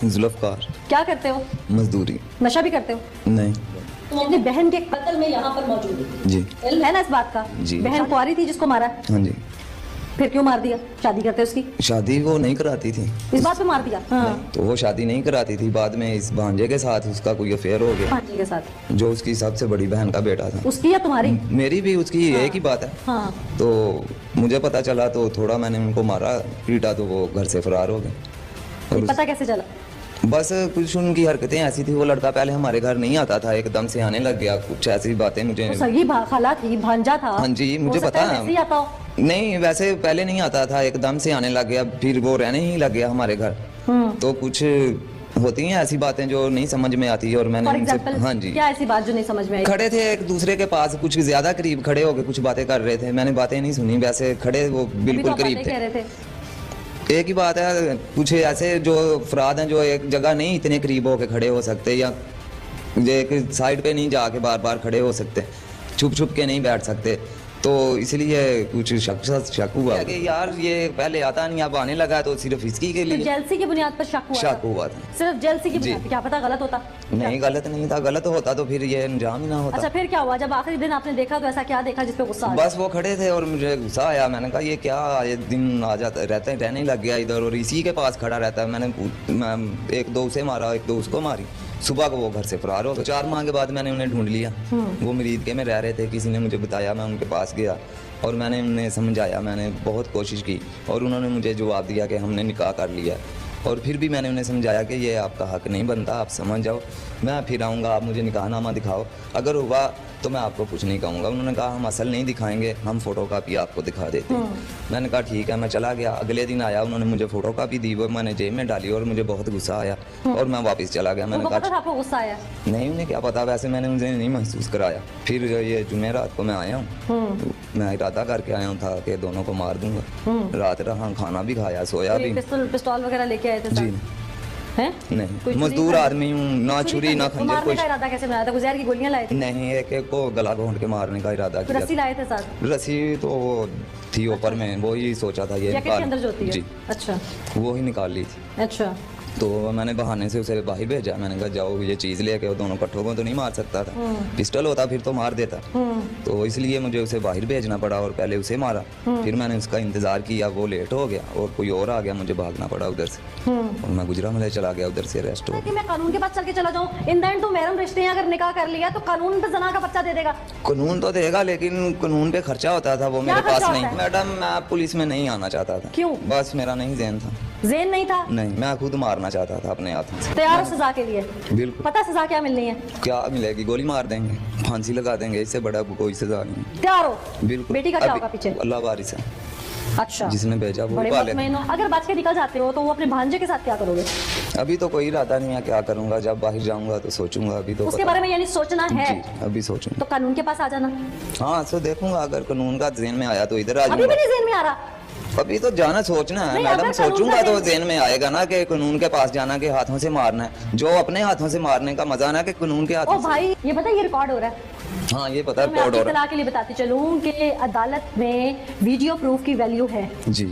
जुल्फकार। क्या करते हो? मजदूरी। नशा भी करते हो? नहीं। तुम अपनी बहन के कत्ल में यहाँ पर मौजूद हो? जी। इल्म है ना इस बात का? जी। बहन कुंवारी थी जिसको मारा? हाँ जी। फिर क्यों मार दिया? शादी करते उसकी? शादी वो नहीं कराती थी। इस बात पे मार दिया? हाँ। तो वो शादी नहीं कराती थी, बाद में इस भांजे के साथ उसका कोई अफेयर हो गया। भांजे के साथ? जो उसकी सबसे बड़ी बहन का बेटा था। उसकी या तुम्हारी? मेरी भी, उसकी एक ही बात है। हाँ। तो मुझे पता चला तो थोड़ा मैंने उनको मारा पीटा तो वो घर से फरार हो गए। ये पता कैसे चला? बस कुछ उनकी हरकतें ऐसी थी, वो लड़का पहले हमारे घर नहीं आता था, एकदम से आने लग गया। कुछ ऐसी बातें मुझे। तो सगी खाला थी, भांजा था? हाँ जी, मुझे पता है। वैसे ही आता हो? नहीं, वैसे पहले नहीं आता था, एकदम से आने लग गया, फिर वो रहने ही लग गया हमारे घर। तो कुछ होती हैं ऐसी बातें जो नहीं समझ में आती और मैंने उनसे। हाँ जी। क्या ऐसी बात जो नहीं समझ में आई? खड़े थे एक दूसरे के पास, कुछ ज्यादा करीब खड़े होके कुछ बातें कर रहे थे, मैंने बातें नहीं सुनी, वैसे खड़े वो बिल्कुल करीब थे। एक ही बात है, कुछ ऐसे जो अफराद हैं जो एक जगह नहीं इतने करीब होके खड़े हो सकते, या एक साइड पे नहीं जाके बार बार खड़े हो सकते, छुप छुप के नहीं बैठ सकते, तो इसलिए कुछ शक हुआ कि यार ये पहले आता नहीं, अब आने लगा, तो सिर्फ इसकी के लिए। तो जेलसी की बुनियाद पर शक हुआ था? सिर्फ जेलसी की बुनियाद पर? क्या पता गलत होता? नहीं, गलत नहीं था, गलत होता तो फिर ये अंजाम ही ना होता। अच्छा, फिर क्या हुआ जब आखिरी दिन आपने देखा? तो ऐसा क्या देखा जिसपे गुस्सा? बस वो खड़े थे और मुझे गुस्सा आया, मैंने कहा ये क्या ये दिन आ जाता रहने लग गया इधर, और इसी के पास खड़ा रहता है। मैंने एक दो उसे मारा, एक दो उसको मारी। सुबह को वो घर से फरार हो गए। 4 माह के बाद मैंने उन्हें ढूंढ लिया। वो मरीद के में रह रहे थे, किसी ने मुझे बताया, मैं उनके पास गया और मैंने उन्हें समझाया, मैंने बहुत कोशिश की और उन्होंने मुझे जवाब दिया कि हमने निकाह कर लिया। और फिर भी मैंने उन्हें समझाया कि ये आपका हक नहीं बनता, आप समझ जाओ, मैं फिर आऊँगा, आप मुझे निकाहनामा दिखाओ, अगर हुआ तो मैं आपको कुछ नहीं कहूँगा। उन्होंने कहा हम असल नहीं दिखाएंगे, हम फ़ोटो कापी आपको दिखा देते हैं। मैंने कहा ठीक है, मैं चला गया। अगले दिन आया, उन्होंने मुझे फ़ोटो कापी दी, वो मैंने जेब में डाली और मुझे बहुत गुस्सा आया और मैं वापस चला गया। मैंने कहा आपको गुस्सा आया? नहीं, उन्हें क्या पता, वैसे मैंने उनसे नहीं महसूस कराया। फिर ये जुमेरात को मैं आया हूँ, मैं इरादा करके आया हूँ था कि दोनों को मार दूंगा। रात रहा, खाना भी खाया, सोया भी। पिस्तौल वगैरह लेके आए थे? जी नहीं, मजदूर आदमी हूँ, ना छुरी ना खंजर। मारने का इरादा कैसे बनाया था? गुजर की गोलियां लाए थे? नहीं, एक एक को गला घोंट के मारने का इरादा किया। रस्सी लाए थे साथ? रस्सी तो वो थी ऊपर में, वो ही सोचा था ये जैकेट के अंदर जो होती है। जी। अच्छा, वो ही निकाल ली थी। अच्छा। तो मैंने बहाने से उसे बाहर भेजा, मैंने कहा जाओ ये चीज़ लेके, वो दोनों कट्ठों को तो नहीं मार सकता था, पिस्टल होता फिर तो मार देता, तो इसलिए मुझे उसे बाहर भेजना पड़ा और पहले उसे मारा। फिर मैंने उसका इंतज़ार किया, वो लेट हो गया और कोई और आ गया, मुझे भागना पड़ा उधर से और मैं गुजरामले चला गया, उधर से अरेस्ट हो गया। मैं कानून के पास चल के चला जाऊँ? इन द एंड तो महरम रिश्ते हैं, अगर निकाह कर लिया तो कानून पे जना का पर्चा दे देगा? कानून तो देगा, लेकिन कानून पे खर्चा होता था, वो मेरे पास नहीं। मैडम, मैं पुलिस में नहीं आना चाहता था। क्यों? बस मेरा नहीं ज़हन था। ज़हन नहीं था? नहीं, मैं खुद मारना चाहता था अपने हाथों से। तैयार हो सजा के लिए? बिल्कुल। पता सजा क्या मिलनी है? क्या मिलेगी? गोली मार देंगे, फांसी लगा देंगे, इससे बड़ा कोई सजा नहीं। तैयार हो? बिल्कुल। बेटी का क्या होगा पीछे? अल्लाह वारिस है। अच्छा, जिसने भेजा वो बड़े पाले। अगर बच के निकल जाते हो तो वो अपने भांजे के साथ क्या करोगे? अभी तो कोई इरादा नहीं है क्या करूंगा, जब बाहर जाऊंगा तो सोचूंगा। अभी तो उसके बारे में यानी सोचना है? अभी सोचूंगा। तो कानून के पास आ जाना। हाँ, तो देखूंगा, अगर कानून का ज़हन में आया तो इधर आ जाऊंगा। अभी भी नहीं ज़हन में आ रहा? अभी तो जाना सोचना है मैडम, सोचूंगा तो ज़हन में आएगा ना कि कानून के पास जाना, के हाथों से मारना है, जो अपने हाथों से मारने का मजा ना कि कानून के हाथों। ओ भाई, ये पता है ये रिकॉर्ड हो रहा है? हाँ, ये पता है, रिकॉर्ड हो रहा है। के लिए बताती चलूं कि अदालत में वीडियो प्रूफ की वैल्यू है। जी,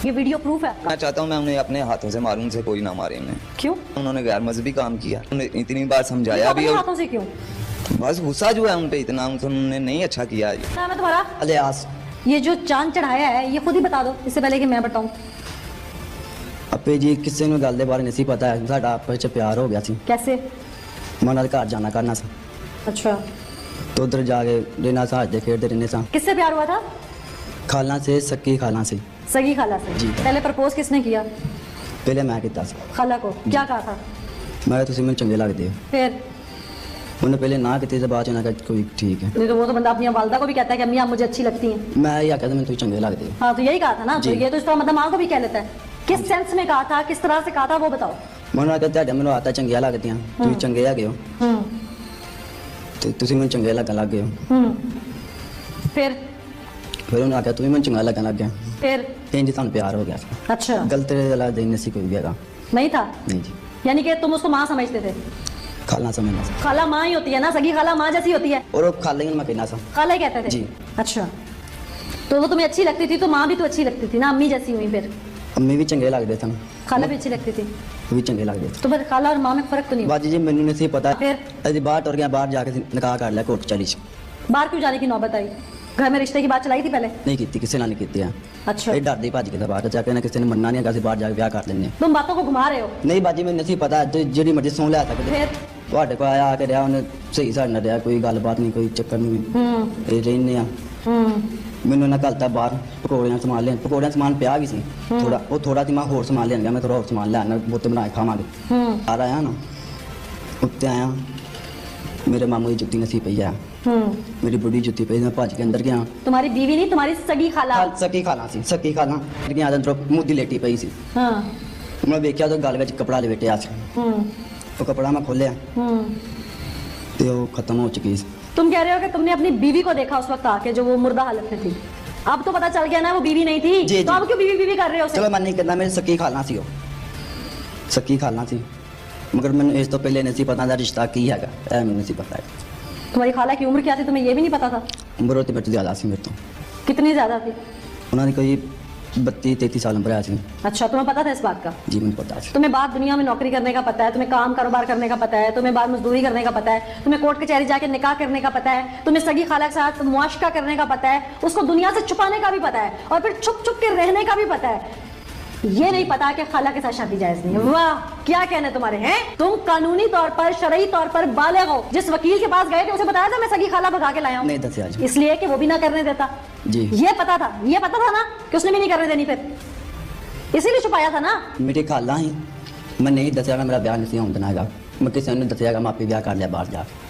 ये वीडियो प्रूफ है। मैं चाहता हूँ मैं उन्हें अपने हाथों से मारूं, उनसे कोई ना मारे उन्हें। क्यों? उन्होंने गैर मजहबी काम किया, उन्हें इतनी बार समझाया भी। हाथों से क्यों? बस गुस्सा जो है उन पे इतना, उन्होंने नहीं अच्छा किया। नाम है तुम्हारा? अलियास। ये जो चांद चढ़ाया है ये खुद ही बता दो, इससे पहले कि मैं बताऊं। अपे जी किसी ने गल दे बारे नहीं पता है, साडा आपस च प्यार हो गया सी। कैसे? मैं उन्हां दे घर जाना करना सा। अच्छा। तो उधर जाके रहना सा, हजदे खेडते रहने सा। किससे प्यार हुआ था? खाला से, सक्की खाला से। सगी खाला से? जी। पहले प्रपोज किसने किया? पहले मैं किया सा। खाला को क्या कहा था? मैं तुसी मैनूं चंगे लगदे हो। फिर? उन्हें पहले ना की तो बाद कहा कोई ठीक है। नहीं तो वो तो बंदा अपनी वालदा को भी कहता है कि अम्मी आप मुझे अच्छी लगती हैं। मैं यही कहता मैं तुझे चंगे लगते हो। हाँ, तो यही कहा था ना। तो ये तो इस तरह मतलब माँ को भी कह लेता है। किस सेंस में कहा था, किस तरह से कहा था वो बताओ। मैं कहता मैंने आता चंगिया लगती हैं, तुम चंगे है हो, तुम मैंने चंगे लगन लग गए हो। फिर उन्हें आख्या तुम्हें मैंने चंगा लगन लग गया। फिर इंज सानू प्यार हो गया। अच्छा। गलत दिन से कोई भी नहीं था? नहीं जी। यानी कि तुम उसको माँ समझते थे? खाला समझना सा। खाला माँ ही होती है ना, सगी खाला माँ जैसी होती है। और खाला ही मैं कहना सा। खाला ही कहते थे जी। अच्छा, तो वो तुम्हें अच्छी लगती थी तो माँ भी तो अच्छी लगती थी ना, अम्मी जैसी हुई। फिर अम्मी भी चंगे लगते थे। खाला भी अच्छी लगती थी? वो भी चंगे लगते थे। तो फिर खाला और माँ में फर्क तो नहीं हुआ? बाजी जी मैंने नहीं पता, फिर? अभी बाहर टुर गया, बाहर जाके निकाह कर लिया कोर्ट चालीस। बाहर क्यों जाने की नौबत आई? घर में रिश्ते की बात चलाई थी पहले? नहीं की, किसी ने नहीं की है। अच्छा, ये डर दी भाजी के बाहर जाके ना किसी ने मन्ना नहीं है, बाहर जाके ब्याह कर लेने। तुम बातों को घुमा रहे हो। नहीं बाजी मैंने नहीं पता, तो जी मर्जी सौ लिया सकते फिर ਤੁਹਾਡੇ ਕੋਲ ਆਇਆ ਆ ਕੇ ਰਿਹਾ ਉਹਨੇ ਸਹੀ ਸਾਡ ਨਾਲ ਰਿਹਾ, ਕੋਈ ਗੱਲਬਾਤ ਨਹੀਂ, ਕੋਈ ਚੱਕਰ ਨਹੀਂ। ਇਹ ਰਹਿੰਦੇ ਆ ਮੈਨੂੰ ਨਾ ਕੱਲਤਾ ਬਾਹਰ ਪਕੌੜਿਆਂ ਸਮਾਨ ਲੈਣ, ਪਕੌੜਿਆਂ ਸਮਾਨ ਪਿਆ ਵੀ ਸੀ ਥੋੜਾ, ਉਹ ਥੋੜਾ ਸੀ ਮੈਂ ਹੋਰ ਸਮਾਨ ਲੈਣ ਗਿਆ, ਮੈਂ ਥੋੜਾ ਹੋਰ ਸਮਾਨ ਲੈਣਾ ਬੁੱਤ ਬਣਾ ਕੇ ਖਾਵਾਂਗੇ। ਆ ਆਇਆ ਨਾ ਉੱਤੇ ਆਇਆ, ਮੇਰੇ ਮਾਮੂ ਦੀ ਜੁੱਤੀ ਨਸੀ ਪਈ ਆ, ਮੇਰੀ ਬੁੱਢੀ ਜੁੱਤੀ ਪਈ, ਮੈਂ ਭੱਜ ਕੇ ਅੰਦਰ ਗਿਆ। तुम्हारी बीवी नहीं, तुम्हारी सगी खाला। ਸਕੀ ਖਾਣਾ ਸੀ, ਸਕੀ ਖਾਣਾ ਗਿਆ ਅੰਦਰ, ਮੂੰਹ ਦੀ ਲੇਟੀ ਪਈ ਸੀ। हाँ। ਮੈਂ ਵੇਖਿਆ ਤਾਂ ਗਲ ਵਿੱਚ ਕਪੜਾ ਲਪੇਟਿਆ ਸੀ, ਉਹ ਕਪੜਾ ਮੈਂ ਖੋਲਿਆ ਤੇ ਉਹ ਖਤਮ ਹੋ ਚੁੱਕੀ ਸੀ। तुम कह रहे हो कि तुमने अपनी बीवी को देखा उस वक्त आके जो वो मुर्दा हालत में थी। अब तो पता चल गया ना वो बीवी नहीं थी। जी, तो जी। अब क्यों बीवी बीवी कर रहे हो उसे? ਚਲੋ ਮੈਂ ਨਹੀਂ ਕਹਿੰਦਾ, ਮੇਰੀ ਸਕੀ ਖਾਣਾ ਸੀ, ਉਹ ਸਕੀ ਖਾਣਾ ਸੀ, ਮਗਰ ਮੈਨੂੰ ਇਸ ਤੋਂ ਪਹਿਲੇ ਨਹੀਂ ਸੀ ਪਤਾ ਦਾ ਰਿਸ਼ਤਾ ਕੀ ਹੈਗਾ, ਇਹ ਮੈਨੂੰ ਨਹੀਂ ਸੀ ਪਤਾ। तुम्हारी खाला की उम्र क्या थी तुम्हें ये भी नहीं पता था? ਉਮਰ ਉਹ ਤੇ ਮੇਰੇ ਤੋਂ ਜ਼ਿਆਦਾ ਸੀ, ਮੇਰੇ ਤੋਂ कितनी ज्यादा थी? ਉਹਨਾਂ ਦੀ ਕੋਈ 32-33 ਸਾਲ ਉਮਰ ਆ ਸੀ। अच्छा, तुम्हें पता था इस बात का? जी ਮੈਨੂੰ पता ਸੀ। तुम्हें बात दुनिया में नौकरी करने का पता है, तुम्हें काम कारोबार करने का पता है, तुम्हें बात मजदूरी करने का पता है, तुम्हें कोर्ट कचहरी जाके निकाह करने का पता है, तुम्हें सगी खाला के साथ मुआशका करने का पता है, उसको दुनिया से छुपाने का भी पता है, और फिर छुप छुप के रहने का भी पता है। ये नहीं पता कि खाला के साथ शादी जायज नहीं है। वाह, क्या कहने तुम्हारे हैं? तुम कानूनी तौर पर, शरई तौर पर बालिग हो। जिस वकील के पास गए थे उसे बताया था मैं सगी खाला भगा के लाया हूं? नहीं दसिया जी। इसलिए कि वो भी ना करने देता। जी। ये पता था ना कि उसने भी नहीं करने देनी, फिर इसीलिए छुपाया था ना। मेरी खाला ही मैं नहीं दसियागा, मेरा ब्याह नहीं होने देना हैगा, मैं किसी ने दसियागा, मैं आपे ब्याह कर लिया बाहर जाके।